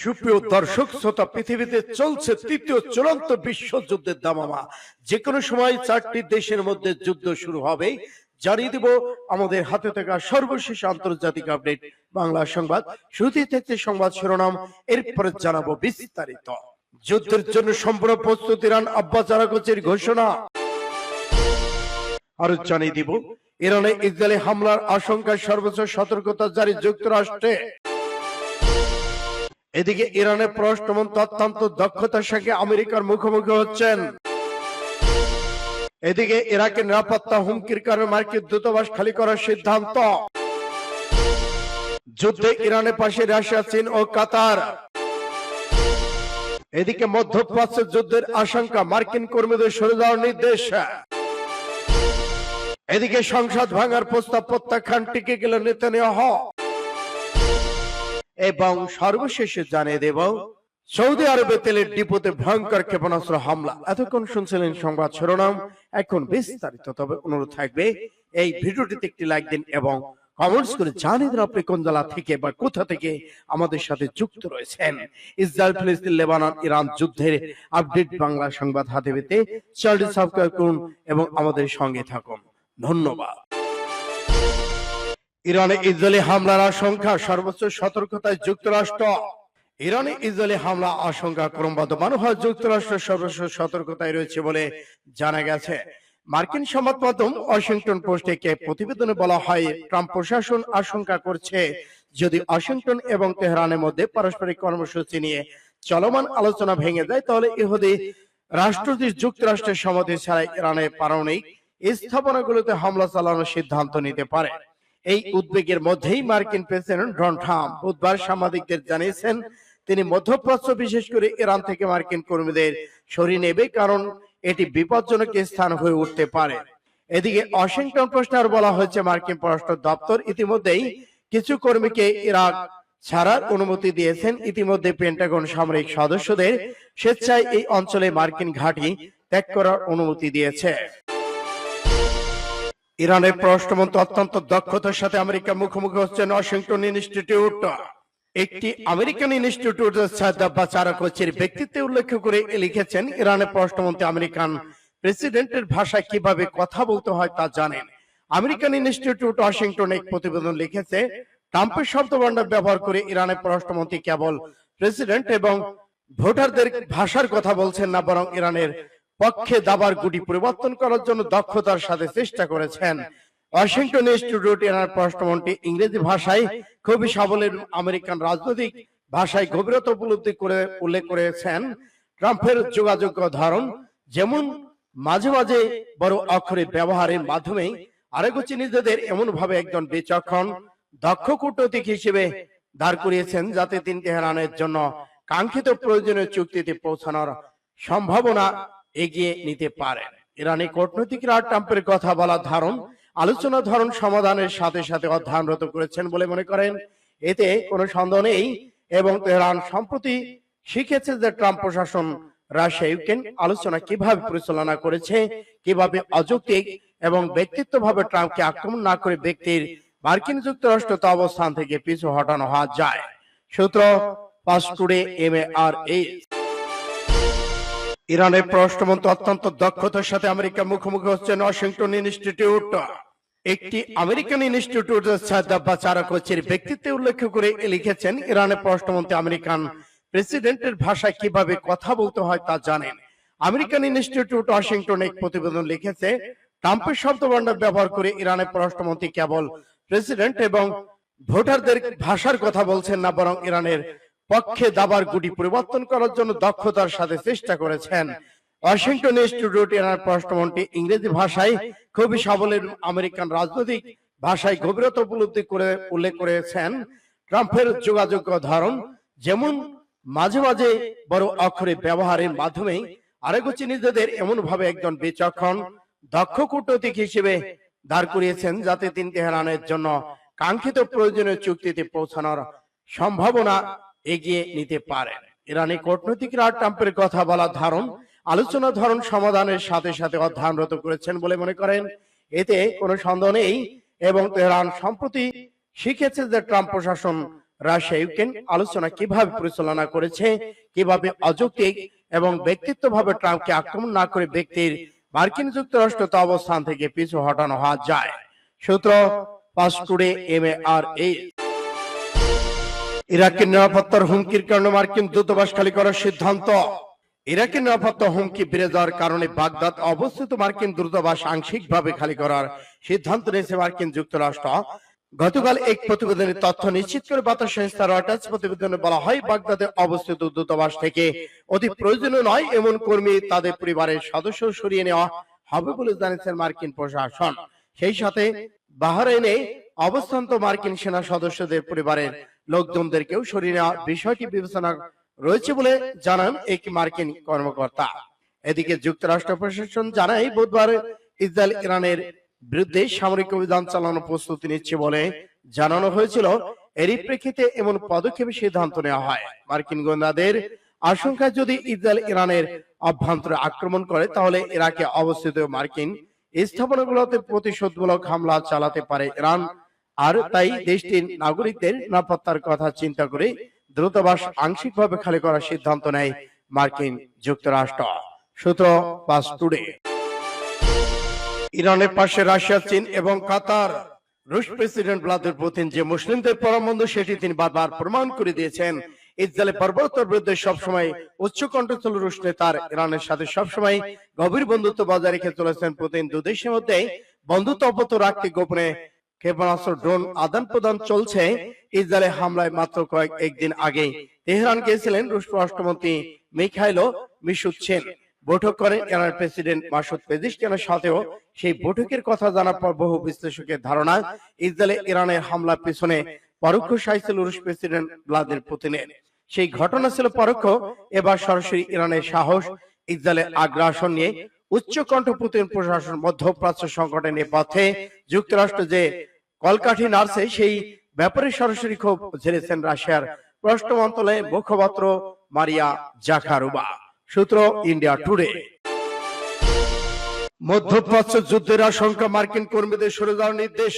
সুপ্রিয় দর্শক শ্রোতা, পৃথিবীতে চলছে তৃতীয় চূড়ান্ত বিশ্বযুদ্ধের দামামা। যে কোনো সময় চারটি দেশের মধ্যে যুদ্ধ শুরু হবে। জানিয়ে দিব আমাদের হাতে থাকা সর্বশেষ আন্তর্জাতিক আপডেট বাংলা সংবাদ। শুরুতেই থাকছে সংবাদ শিরোনাম, এরপরে জানাবো বিস্তারিত। যুদ্ধের জন্য সম্পূর্ণ প্রস্তুত ইরান, আব্বাস আরাগচির ঘোষণা। আরো জানিয়ে দিব ইরানে ইসরায়েলি হামলার আশঙ্কায় সর্বোচ্চ সতর্কতা জারি যুক্তরাষ্ট্রে। এদিকে ইরানের পররাষ্ট্রমন্ত্রী অত্যন্ত দক্ষতার সঙ্গে আমেরিকার মুখোমুখি হচ্ছেন। এদিকে ইরাকের নিরাপত্তা হুমকির কারণে মার্কিন দূতাবাস খালি করার সিদ্ধান্ত। যুদ্ধে ইরানের পাশে রাশিয়া, চীন ও কাতার। এদিকে মধ্যপ্রাচ্যের যুদ্ধের আশঙ্কা, মার্কিন কর্মীদের সরে যাওয়ার নির্দেশ। এদিকে সংসদ ভাঙার প্রস্তাব প্রত্যাখ্যান, টিকে গেল নেতানিয়াহু। এবং সর্বশেষে জানিয়ে দেব সৌদি আরবে তেলের ডিপোতে ভয়ঙ্কর ক্ষেপণাস্ত্র হামলা। এতক্ষণ শুনছিলেন সংবাদ শিরোনাম, এখন বিস্তারিত। তবে অনুরোধ থাকবে এই ভিডিওটিতে একটি লাইক দিন এবং কমেন্টস করে জানিয়ে দিন আপনি কোন জেলা থেকে বা কোথা থেকে আমাদের সাথে যুক্ত রয়েছেন। ইসরায়েল, ফিলিস্তিন, লেবানন, ইরান যুদ্ধের আপডেট বাংলা সংবাদ হাতে পেতে চ্যানেলটি সাবস্ক্রাইব করুন এবং আমাদের সঙ্গে থাকুন। ধন্যবাদ। ইরানে ইসরায়েলি হামলার আশঙ্কা, সর্বোচ্চ সতর্কতায় যুক্তরাষ্ট্র। ইরানে ইসরায়েলি হামলা আশঙ্কা ক্রমবর্ধমান হয়, যুক্তরাষ্ট্র সর্বোচ্চ সতর্কতায় রয়েছে বলে জানা গেছে। মার্কিন সংবাদ মাধ্যম ওয়াশিংটন পোস্টে কে প্রতিবেদনে বলা হয়, ট্রাম্প প্রশাসন আশঙ্কা করছে যদি ওয়াশিংটন এবং তেহরানের মধ্যে পারস্পরিক কর্মসূচি নিয়ে চলমান আলোচনা ভেঙে যায়, তাহলে ইহুদি রাষ্ট্রটি যুক্তরাষ্ট্রের সম্মতি ছাড়াই ইরানের পারমাণবিক স্থাপনাগুলোতে হামলা চালানোর সিদ্ধান্ত নিতে পারে। এই উদ্বেগের মধ্যেই মার্কিন প্রেসিডেন্ট ডোনাল্ড ট্রাম্প বুধবার সাংবাদিকদের জানিয়েছেন তিনি মধ্যপ্রাচ্য, বিশেষ করে ইরান থেকে মার্কিন কর্মীদের সরিয়ে নেবে, কারণ এটি বিপজ্জনক স্থান হয়ে উঠতে পারে। এদিকে ওয়াশিংটন পোস্টে আর বলা হয়েছে, মার্কিন পররাষ্ট্র দপ্তর ইতিমধ্যেই কিছু কর্মীকে ইরাক ছাড়ার অনুমতি দিয়েছেন। ইতিমধ্যে পেন্টাগন সামরিক সদস্যদের স্বেচ্ছায় এই অঞ্চলে মার্কিন ঘাঁটি ত্যাগ করার অনুমতি দিয়েছে। ইরানের পররাষ্ট্রমন্ত্রী অত্যন্ত দক্ষতার সাথে আমেরিকার মুখোমুখি হচ্ছেন। ওয়াশিংটন ইনস্টিটিউট, একটি আমেরিকান ইনস্টিটিউট আব্বাস আরাগচির ব্যক্তিত্বে উল্লেখ করে লিখেছেন, ইরানের পররাষ্ট্রমন্ত্রী আমেরিকান প্রেসিডেন্টের ভাষায় কিভাবে কথা বলতে হয় তা জানেন। আমেরিকান ইনস্টিটিউট ওয়াশিংটন এক প্রতিবেদন লিখেছে, ট্রাম্পের শব্দভান্ডার ব্যবহার করে ইরানের পররাষ্ট্রমন্ত্রী কেবল প্রেসিডেন্ট এবং ভোটারদের ভাষার কথা বলছেন না, বরং ইরানের পক্ষে দাবার গুটি পরিবর্তন করার জন্য দক্ষতার সাথে চেষ্টা করেছেন। ওয়াশিংটন ইনস্টিটিউট ইরানের পররাষ্ট্রমন্ত্রী ইংরেজি ভাষায় খুবই সাবলীল, আমেরিকান রাজনৈতিক ভাষায় গভীরতা উপলব্ধি করে উল্লেখ করেছেন, ট্রাম্পের যোগাযোগ ধরন যেমন মাঝে মাঝে বড় অক্ষরে ব্যবহারের মাধ্যমে আরাগচি নিজেদের এমন ভাবে একজন বিচক্ষণ দক্ষ কূটনৈতিক হিসেবে দাঁড় করিয়েছেন, যাতে তিনি তেহরানের জন্য কাঙ্ক্ষিত প্রয়োজনীয় চুক্তিতে পৌঁছানোর সম্ভাবনা এগিয়ে নিতে পারেন। ইরানি কূটনীতিকরা ট্রাম্পের কথা বলা ধরন, আলোচনা ধরন সমাধানের সাথে সাথে অধ্যয়নরত করেছেন বলে মনে করেন। এতে কোনো সন্দেহ নেই এবং তেহরান সম্প্রতি শিখেছে যে ট্রাম্প প্রশাসন রাশিয়া ইউক্রেন আলোচনা কিভাবে পরিচালনা করেছে, কিভাবে অযৌক্তিক এবং ব্যক্তিত্বভাবে ট্রাম্পকে আক্রমণ না করে ব্যক্তির মার্কিন যুক্তরাষ্ট্র তা অবস্থান থেকে পিছু হটানো হওয়া যায়। সূত্র পাস টুডে MARS। ইরানের পররাষ্ট্রমন্ত্রী অত্যন্ত দক্ষতার সাথে আমেরিকার মুখোমুখি হচ্ছেন। ওয়াশিংটন ইনস্টিটিউট, একটি আমেরিকান ইনস্টিটিউট আব্বাস আরাগচির ব্যক্তিত্বে উল্লেখ করে লিখেছেন, ইরানের পররাষ্ট্রমন্ত্রী আমেরিকান প্রেসিডেন্টের ভাষায় কিভাবে কথা বলতে হয় তা জানেন। আমেরিকান ইনস্টিটিউট ওয়াশিংটন এক প্রতিবেদন লিখেছে, ট্রাম্পের শব্দভান্ডার ব্যবহার করে ইরানের পররাষ্ট্রমন্ত্রী কেবল প্রেসিডেন্ট এবং ভোটারদের ভাষার কথা বলছেন না, বরং ইরানের পক্ষে দাবার গুটি পরিবর্তন করার জন্য দক্ষতার সাথে চেষ্টা করেছেন। ওয়াশিংটন ইনস্টিটিউট ইরানের পররাষ্ট্রমন্ত্রী ইংরেজি ভাষায় খুবই সাবলীল, আমেরিকান রাজনৈতিক ভাষায় গভীরতা উপলব্ধি করে উল্লেখ করেছেন, ট্রাম্পের যোগাযোগ ধরন যেমন মাঝে মাঝে বড় অক্ষরে ব্যবহারের মাধ্যমে আরাগচি নিজেদের এমন ভাবে একজন বিচক্ষণ দক্ষ কূটনৈতিক হিসেবে দাঁড় করিয়েছেন, যাতে তিনি তেহরানের জন্য কাঙ্ক্ষিত প্রয়োজনীয় চুক্তিতে পৌঁছানোর সম্ভাবনা এগিয়ে নিতে পারেন। ইরানি কূটনীতিকরা ট্রাম্পের কথা বলা ধরন, আলোচনা ধরন সমাধানের সাথে সাথে অধ্যয়নরত করেছেন বলে মনে করেন। এতে কোনো সন্দেহ নেই এবং তেহরান সম্প্রতি শিখেছে যে ট্রাম্প প্রশাসন রাশিয়া ইউক্রেন আলোচনা কিভাবে পরিচালনা করেছে, কিভাবে অযৌক্তিক এবং ব্যক্তিত্বভাবে ট্রাম্পকে আক্রমণ না করে ব্যক্তির মার্কিন যুক্তরাষ্ট্র তো অবস্থান থেকে পিছু হটানো হওয়া যায়। সূত্র ফাস্ট টুডে MARA। ইরাকের নিরাপত্তার হুমকির কারণে মার্কিন দূতাবাস খালি করার সিদ্ধান্ত। ইরাকের নিরাপত্তা হুমকি বেড়ে যাওয়ার কারণে বাগদাদ অবস্থিত মার্কিন দূতাবাস আংশিকভাবে খালি করার সিদ্ধান্ত নিয়েছে মার্কিন যুক্তরাষ্ট্র। গতকাল এক প্রতিবেদনের তথ্য নিশ্চিত করে বার্তা সংস্থা রয়টার্স প্রতিবেদনে বলা হয়, বাগদাদে অবস্থিত দূতাবাস থেকে অতি প্রয়োজনীয় নয় এমন কর্মী তাদের পরিবারের সদস্য সরিয়ে নেওয়া হবে বলে জানিয়েছেন মার্কিন প্রশাসন। সেই সাথে বাহরাইনে অবস্থান্ত মার্কিন সেনা সদস্যদের পরিবারের লোকজনদেরকেও সরিয়ে নেওয়া বিষয়টি বিবেচনা রয়েছে বলে জানান এক মার্কিন কর্মকর্তা। এদিকে যুক্তরাষ্ট্র প্রশাসন জানায়, বুধবার ইসরায়েল ইরানের বিরুদ্ধে সামরিক অভিযান চালানোর প্রস্তুতি নিচ্ছে বলে জানানো হয়েছিল। এরই প্রেক্ষিতে এমন পদক্ষেপের সিদ্ধান্ত নেওয়া হয়। মার্কিন গোয়েন্দাদের আশঙ্কা, যদি ইসরায়েল ইরানের অভ্যন্তরে আক্রমণ করে তাহলে ইরাকে অবস্থিত মার্কিন স্থাপনাগুলোতে প্রতিশোধমূলক হামলা চালাতে পারে ইরান। আর তাই দেশটির নাগরিকদের নিরাপত্তার কথা চিন্তা করে দূতাবাস আংশিকভাবে খালি করার সিদ্ধান্ত নেয় মার্কিন যুক্তরাষ্ট্র। সূত্র ফাস্ট টুডে। ইরানের পাশে রাশিয়া, চীন এবং কাতার। রুশ প্রেসিডেন্ট ভ্লাদিমির পুতিন যে মুসলিমদের পরম বন্ধু সেটি তিনি বারবার প্রমাণ করে দিয়েছেন। ইসরায়েলের বর্বরতার বিরুদ্ধে সবসময় উচ্চ কণ্ঠস্বর রুশ নেতার ইরানের সাথে সবসময় গভীর বন্ধুত্ব বজায় রেখে চলেছেন পুতিন। দুই দেশের মধ্যে বন্ধুত্ব অব্যাহত রাখতে গোপনে ক্ষেপণাস্ত্র, ড্রোন আদান প্রদান চলছে। ইসরায়েলের হামলায় মাত্র একদিন আগে তেহরান গিয়েছিলেন রুশ পররাষ্ট্রমন্ত্রী মিখাইলো মিশুতসেন। বৈঠক করেন ইরানের প্রেসিডেন্ট মাসুদ পেজিশকিয়ানের সাথেও। সেই বৈঠকের কথা জানার পর বহু বিশ্লেষকের ধারণা, ইসরায়েলে ইরানের হামলার পিছনে পরোক্ষ সায় ছিল রুশ প্রেসিডেন্ট ভ্লাদিমির পুতিনের। সেই ঘটনা ছিল পরোক্ষ। এবার সরাসরি ইরানের সাহস, ইসরায়েলের আগ্রাসন নিয়ে উচ্চ কণ্ঠ পুতিন প্রশাসন। মধ্যপ্রাচ্য সংকটের নেপথ্যে যুক্তরাষ্ট্র যে কলকাঠি নাড়ছে সেই ব্যাপারে সরাসরি ক্ষোভ ঝেড়েছেন রাশিয়ার পররাষ্ট্র মন্ত্রণালয়ের মুখপাত্র মারিয়া জাখারোভা। সূত্র ইন্ডিয়া টুডে। মধ্যপ্রাচ্য যুদ্ধের আশঙ্কা, মার্কিন কর্মীদের সরে যাওয়ার নির্দেশ।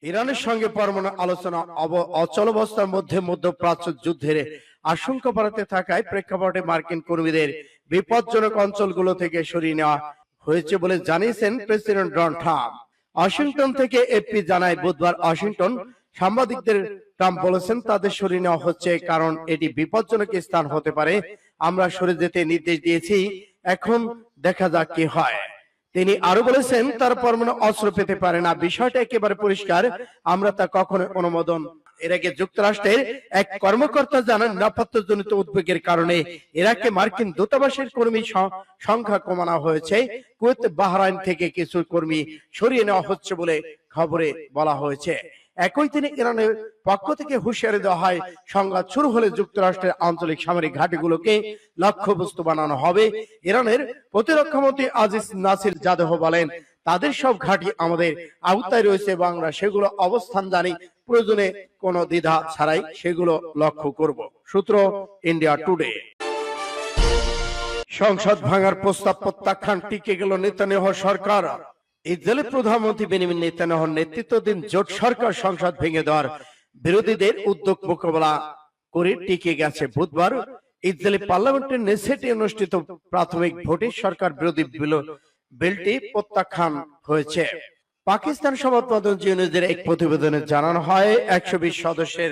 ইরানের সঙ্গে পরমাণু আলোচনা অচলাবস্থার মধ্যে মধ্যপ্রাচ্য যুদ্ধের আশঙ্কা বাড়াতে থাকায় প্রেক্ষাপটে মার্কিন কর্মীদের বিপজ্জনক অঞ্চলগুলো থেকে সরিয়ে নেওয়া হয়েছে বলে জানিয়েছেন প্রেসিডেন্ট ডোনাল্ড ট্রাম্প। ওয়াশিংটন থেকে এপি জানায়, বুধবার ওয়াশিংটন সাংবাদিকদের ট্রাম্প বলেছেন তাদের সরিয়ে নেওয়া হচ্ছে কারণ এটি বিপজ্জনক স্থান হতে পারে। আমরা সরে যেতে নির্দেশ দিয়েছি, এখন দেখা যাক কি হয়। তিনি আরো বলেছেন, তার পরমাণু অস্ত্র পেতে পারে না, বিষয়টা একেবারে পরিষ্কার, আমরা তা কখনো অনুমোদন। এর আগে যুক্তরাষ্ট্রের এক কর্মকর্তা জানান, নিরাপত্তাজনিত উদ্বেগের কারণে ইরাকে মার্কিন দূতাবাসের কর্মী সংখ্যা কমানো হয়েছে। কুয়েত, বাহরাইন থেকে কিছু কর্মী সরিয়ে নেওয়া হচ্ছে বলে খবরে বলা হয়েছে। একই দিনে ইরানের পক্ষ থেকে হুঁশিয়ারি দেওয়া হয়, সংঘাত শুরু হলে যুক্তরাষ্ট্রের আঞ্চলিক সামরিক ঘাঁটিগুলোকে লক্ষ্যবস্তু বানানো হবে। ইরানের প্রতিরক্ষা মন্ত্রী আজিজ নাসির জাদেহ বলেন, তাদের সব ঘাঁটি আমাদের আওতায় রয়েছে এবং আমরা সেগুলো অবস্থান জানি, প্রয়োজনে কোনো দ্বিধা ছাড়াই সেগুলো লক্ষ্য করব। সূত্র ইন্ডিয়া টুডে। সংসদ ভাঙার প্রস্তাব প্রত্যাখ্যান, টিকে গেল নেতানিয়াহু সরকার। ইসরায়েলের প্রধানমন্ত্রী বেনিয়ামিন নেতানিয়াহুর নেতৃত্বাধীন জোট সরকার সংসদ ভেঙে দেওয়ার বিরোধীদের উদ্যোগ মোকাবেলা করে টিকে গেছে। বুধবার ইসরায়েলি পার্লামেন্টের নেসেটে অনুষ্ঠিত প্রাথমিক ভোটে সরকার বিরোধী বিলটি প্রত্যাখ্যান হয়েছে। পাকিস্তান সংবাদ মাধ্যম জি নিউজের এক প্রতিবেদনে জানানো হয়, 120 সদস্যের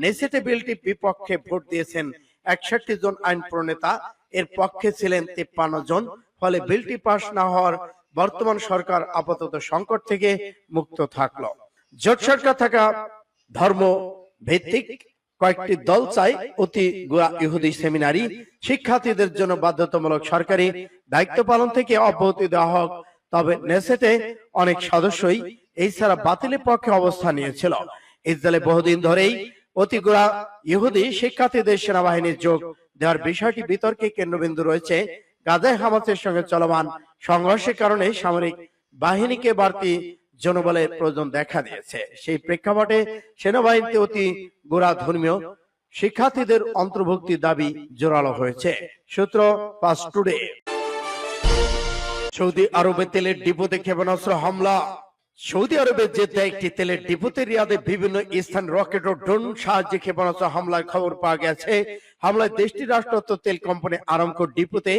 নেসেটে বিলটির বিপক্ষে ভোট দিয়েছেন 61 জন আইন প্রণেতা। এর পক্ষে ছিলেন 53 জন। ফলে বিলটি পাশ না হওয়ার বর্তমান সরকার আপাতত সংকট থেকে মুক্ত থাকলো। জোট সরকার থাকা ধর্ম ভিত্তিক কয়েকটি দল চাই অতি গোড়া ইহুদি সেমিনারি শিক্ষার্থীদের জন্য বাধ্যতামূলক সরকারি দায়িত্ব পালন থেকে অব্যাহতি দেওয়া হোক। তবে নেসেটে অনেক সদস্যই এই ছাড়া বাতিলের পক্ষে অবস্থান নিয়েছিল। ইসরায়েলে বহুদিন ধরেই অতি গোড়া ইহুদি শিক্ষার্থীদের সেনাবাহিনীর যোগ দেওয়ার বিষয়টি বিতর্কে কেন্দ্রবিন্দু রয়েছে। গাজায় হামাসের সঙ্গে চলমান সংঘর্ষের কারণে সামরিক বাহিনীকে বাড়তি জনবলের প্রয়োজন দেখা দিয়েছে। সেই প্রেক্ষাপটে সেনাবাহিনীতে অতি গোড়া ধর্মীয় শিক্ষার্থীদের অন্তর্ভুক্তির দাবি জোরালো হয়েছে। সূত্র ফাস্ট টুডে। সৌদি আরবে তেলের ডিপোতে ক্ষেপণাস্ত্র হামলা। সৌদি আরবের জেদ্দা একটি তেলের ডিপোতে রিয়াদে বিভিন্ন স্থান রকেট ও ড্রোন সাহায্যে ক্ষেপণাস্ত্র হামলার খবর পাওয়া গেছে। হামলায় দেশটির রাষ্ট্রায়ত্ত তেল কোম্পানি আরামকো ডিপোতে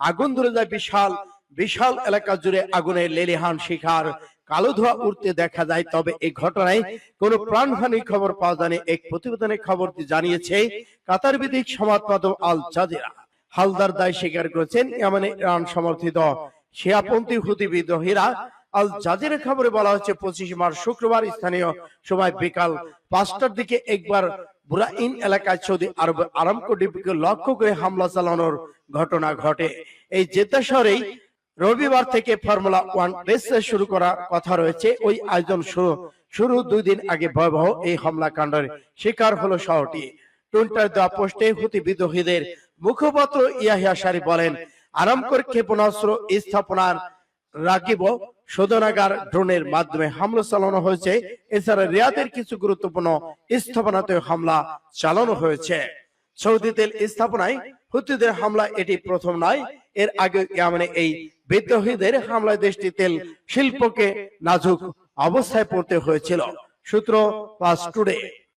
আগুন ধরে যায়। বিশাল বিশাল এলাকা জুড়ে আগুনের লেলিহান শিখার কালো ধোঁয়া উঠতে দেখা যায়। তবে এই ঘটনায় কোনো প্রাণহানির খবর পাওয়া যায়নি। এক প্রতিবেদনে খবরটি জানিয়েছে কাতার ভিত্তিক সংবাদ মাধ্যম আল জাজিরা। হালদার দায় স্বীকার করেছেন ইয়ামেনে ইরান সমর্থিত শিয়াপন্থী হুতি বিদ্রোহীরা। আল জাজিরা খবরে বলা হচ্ছে 25 মার্চ শুক্রবার স্থানীয় সময় বিকাল 5টার দিকে একবার বুরাইন এলাকায় সৌদি আরব আরামকো ডিপোকে লক্ষ্য করে হামলা চালানোর ঘটনা ঘটে। এই জেদ্দা শহরেই রবিবার থেকে ফর্মুলা 1 রেস শুরু করার কথা রয়েছে। ওই আয়োজন শুরু 2 দিন আগে ভয়াবহ এই হামলাকাণ্ডের শিকার হলো শহরটি। টুইটার দেওয়া পোস্টে হুতি বিদ্রোহীদের মুখপাত্র ইয়াহিয়া সারি বলেন, আরামকোর ক্ষেপণাস্ত্র স্থাপনার রাকিব শোধনাগার ড্রোনের মাধ্যমে হামলা চালানো হয়েছে। এছাড়া রিয়াদের কিছু গুরুত্বপূর্ণ স্থাপনাতে হামলা চালানো হয়েছে। সৌদি তেল স্থাপনায় হুতিদের হামলা এটি প্রথম নয়। এর আগে ইয়ামেনে এই বিদ্রোহীদের হামলায় দেশটি তেল শিল্পকে নাজুক অবস্থায় পড়তে হয়েছিল। সূত্র পাস টুডে।